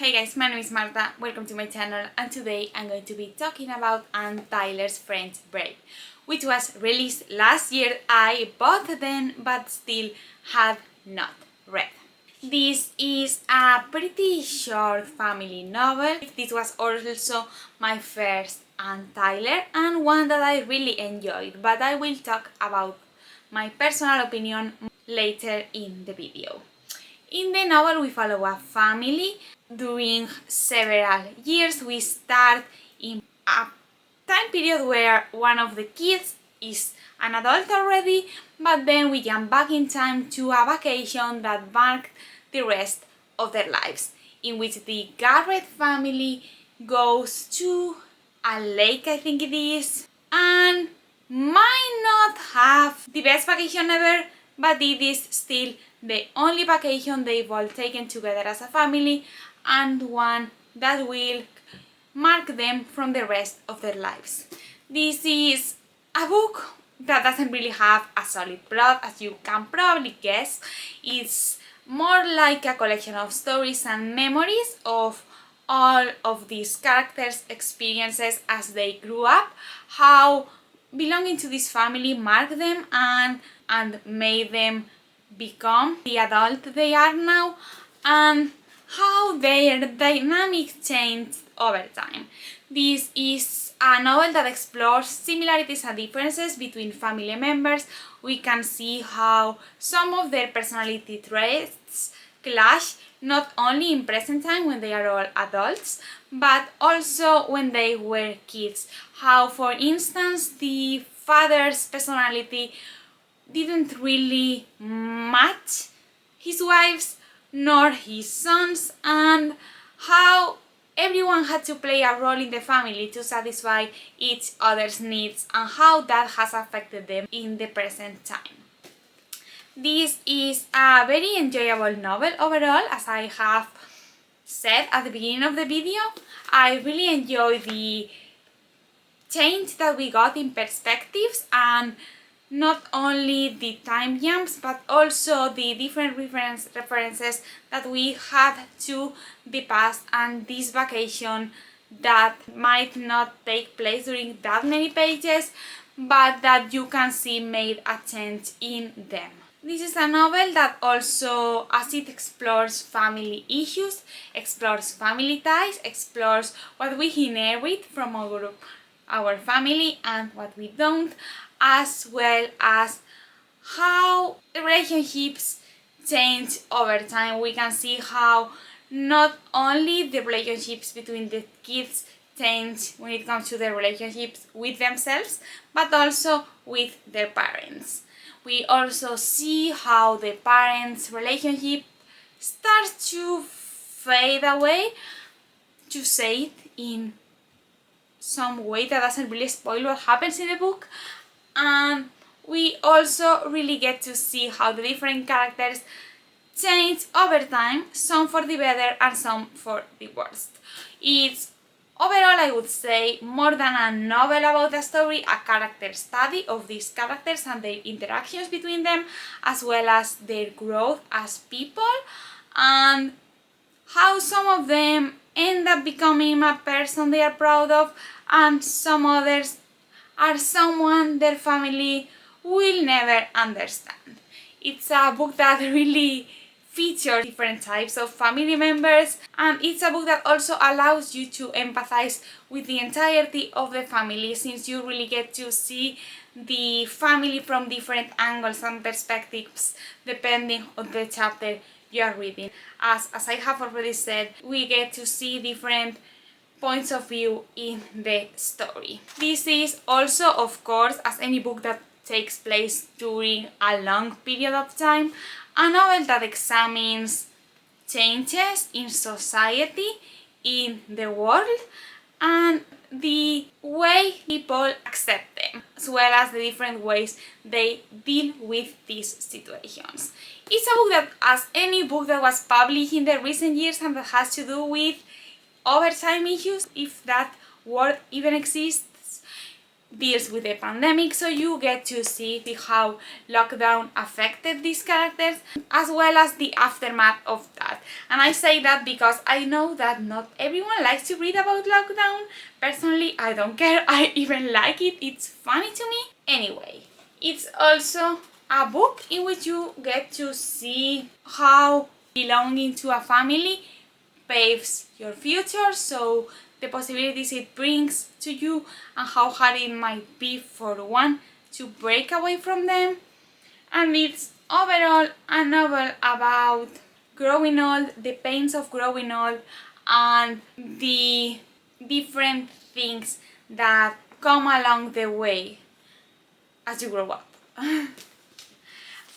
Hey guys, my name is Marta, welcome to my channel, and today I'm going to be talking about Anne Tyler's French Braid, which was released last year. I bought them but still have not read. This is a pretty short family novel. This was also my first Anne Tyler and one that I really enjoyed, but I will talk about my personal opinion later in the video. In the novel, we follow a family. During several years, we start in a time period where one of the kids is an adult already, but then we jump back in time to a vacation that marked the rest of their lives, in which the Garrett family goes to a lake, I think it is, and might not have the best vacation ever, but it is still the only vacation they've all taken together as a family, and one that will mark them from the rest of their lives. This is a book that doesn't really have a solid plot, as you can probably guess. It's more like a collection of stories and memories of all of these characters' experiences as they grew up, how belonging to this family marked them and made them become the adult they are now, and how their dynamic changed over time. This is a novel that explores similarities and differences between family members. We can see how some of their personality traits clash, not only in present time when they are all adults, but also when they were kids. How, for instance, the father's personality didn't really match his wife's nor his sons, and how everyone had to play a role in the family to satisfy each other's needs, and how that has affected them in the present time. This is a very enjoyable novel overall, as I have said at the beginning of the video. I really enjoy the change that we got in perspectives, and not only the time jumps but also the different references that we had to the past and this vacation that might not take place during that many pages, but that you can see made a change in them. This is a novel that also, as it explores family issues, explores family ties, explores what we inherit from our family and what we don't, as well as how relationships change over time. We can see how not only the relationships between the kids change when it comes to their relationships with themselves, but also with their parents. We also see how the parents' relationship starts to fade away, to say it in some way that doesn't really spoil what happens in the book. And we also really get to see how the different characters change over time, some for the better and some for the worst. It's overall, I would say, more than a novel about a story, a character study of these characters and their interactions between them, as well as their growth as people, and how some of them end up becoming a person they are proud of, and some others are someone their family will never understand. It's a book that really features different types of family members, and it's a book that also allows you to empathize with the entirety of the family, since you really get to see the family from different angles and perspectives depending on the chapter you are reading. As I have already said, we get to see different points of view in the story. This is also, of course, as any book that takes place during a long period of time, a novel that examines changes in society, in the world, and the way people accept them, as well as the different ways they deal with these situations. It's a book that, as any book that was published in the recent years and that has to do with overtime issues, if that word even exists, deals with the pandemic, so you get to see how lockdown affected these characters as well as the aftermath of that. And I say that because I know that not everyone likes to read about lockdown. Personally, I don't care. I even like it. It's funny to me. Anyway, it's also a book in which you get to see how belonging to a family paves your future, so the possibilities it brings to you and how hard it might be for one to break away from them. And it's overall a novel about growing old, the pains of growing old, and the different things that come along the way as you grow up.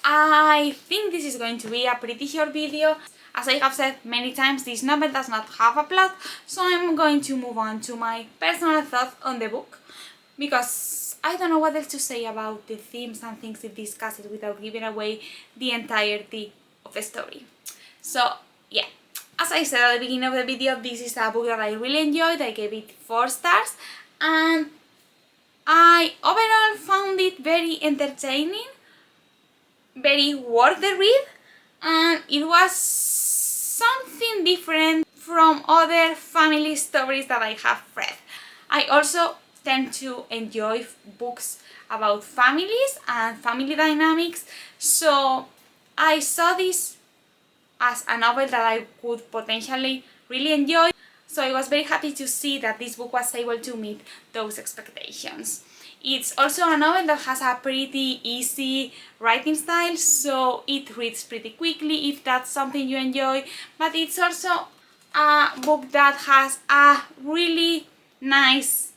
I think this is going to be a pretty short video. As I have said many times, this novel does not have a plot, so I'm going to move on to my personal thoughts on the book, because I don't know what else to say about the themes and things it discusses without giving away the entirety of the story. So yeah, as I said at the beginning of the video, this is a book that I really enjoyed. I gave it 4 stars and I overall found it very entertaining, very worth the read, and it was something different from other family stories that I have read. I also tend to enjoy books about families and family dynamics, so I saw this as a novel that I could potentially really enjoy. So I was very happy to see that this book was able to meet those expectations. It's also a novel that has a pretty easy writing style, so it reads pretty quickly if that's something you enjoy, but it's also a book that has a really nice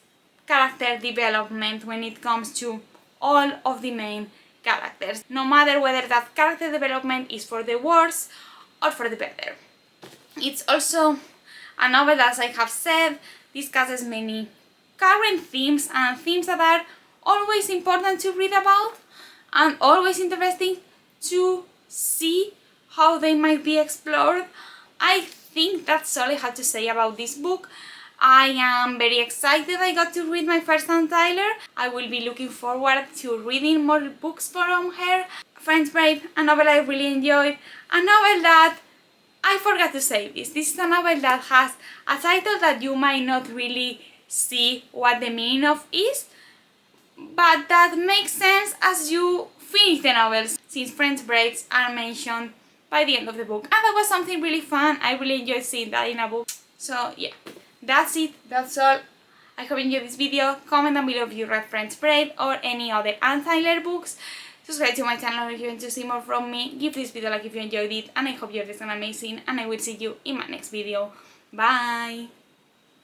character development when it comes to all of the main characters, no matter whether that character development is for the worse or for the better. It's also a novel, as I have said, discusses many current themes and themes that are always important to read about and always interesting to see how they might be explored. I think that's all I have to say about this book. I am very excited I got to read my first time Tyler. I will be looking forward to reading more books from her. Friends Braid, a novel I really enjoyed, a novel that I forgot to say this. This is a novel that has a title that you might not really see what the meaning of is, but that makes sense as you finish the novels, since Friends Breaks are mentioned by the end of the book. And that was something really fun. I really enjoyed seeing that in a book. So yeah, that's it. That's all. I hope you enjoyed this video. Comment down below if you read Friends Braid or any other Anne Tyler books. Subscribe to my channel if you want to see more from me. Give this video a like if you enjoyed it. And I hope you're doing amazing. And I will see you in my next video. Bye!